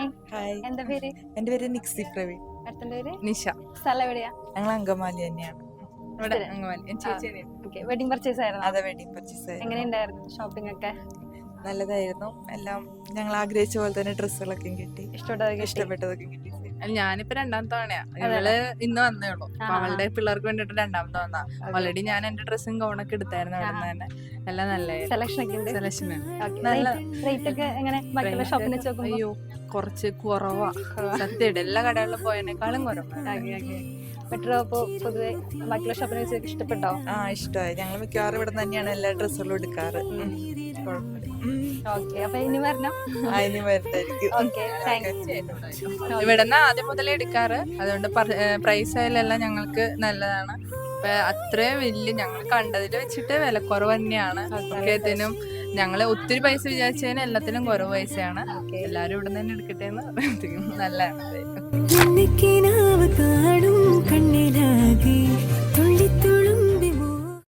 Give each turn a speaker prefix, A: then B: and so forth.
A: Hi,
B: hi,
A: എന്താ പേര്?
B: എന്റെ പേര് നിക്സി പ്രവീൺ.
A: അടുത്ത പേര്
B: നിഷ.
A: സ്ഥലം എവിടെയാ?
B: ഞങ്ങൾ അങ്കമാലി തന്നെയാണ്. ഇവിടെ
A: സ്ഥിരം.
B: അങ്കമാലി. എൻ ചേച്ചിയാണ്.
A: ഓക്കെ, വെഡിങ് പർച്ചേസ് ആയിരുന്നു.
B: അതെ, വെഡിങ് പർച്ചേസ്
A: എങ്ങനെയുണ്ടായിരുന്നു ഷോപ്പിംഗ് ഒക്കെ?
B: നല്ലതായിരുന്നു. എല്ലാം ഞങ്ങൾ ആഗ്രഹിച്ച പോലെ തന്നെ ഡ്രസ്സുകളൊക്കെ കിട്ടി,
A: ഇഷ്ടപ്പെട്ടതൊക്കെ
B: ഇഷ്ടപ്പെട്ടതൊക്കെ കിട്ടി.
C: ഞാനിപ്പോ രണ്ടാമത്തെ തവണയാ. ഞങ്ങള് ഇന്ന് വന്നേ ഉള്ളൂ. അവളുടെ പിള്ളേർക്ക് വേണ്ടിട്ട് രണ്ടാമത്തെ വന്നാ. ഓൾറെഡി ഞാൻ എന്റെ ഡ്രസ്സും ഗൗണൊക്കെ എടുത്തായിരുന്നു അവിടെ നിന്ന് തന്നെ. എല്ലാം നല്ല
A: സെലക്ഷൻ ഒക്കെ ഉണ്ട്.
C: സെലക്ഷൻ
A: നല്ല റേറ്റ് ഒക്കെ എങ്ങനെ ബാക്കിയുള്ള ഷോപ്പിനെ വെച്ച് നോക്കുമ്പോൾ?
C: അയ്യോ, കുറച്ച് കുറവാ. സത്യമായിട്ട് എല്ലാ കടകളിലും പോയതിനേക്കാളും കുറവാ.
A: ബെറ്റർ. അപ്പോൾ പൊതുവെ ബാക്കിയുള്ള ഷോപ്പിനെ വെച്ച് ഇഷ്ടപ്പെട്ടോ?
B: ഇഷ്ടമായി. ഞങ്ങൾ മിക്കവാറും ഇവിടെ തന്നെയാണ് എല്ലാ ഡ്രസ്സുകളും എടുക്കാറ്.
A: ഓക്കെ, അപ്പൊ ഇനി വരണം.
B: അതിന് വരുന്നതായിരിക്കും.
A: Okay, thanks.
C: ഇവിടുന്ന് ആദ്യം മുതലേ എടുക്കാറ്. അതുകൊണ്ട് പ്രൈസ് ആയാലെല്ലാം ഞങ്ങൾക്ക് നല്ലതാണ്. ഇപ്പൊ അത്രയും വലിയ ഞങ്ങൾ കണ്ടതിൽ വെച്ചിട്ട് വിലക്കുറവ് തന്നെയാണ്. ഒക്കെത്തിനും ഞങ്ങള് ഒത്തിരി പൈസ വിചാരിച്ചതിന് എല്ലാത്തിനും കുറവ് പൈസയാണ്. എല്ലാരും ഇവിടെ തന്നെ എടുക്കട്ടെ എന്ന് നല്ലതാണ്.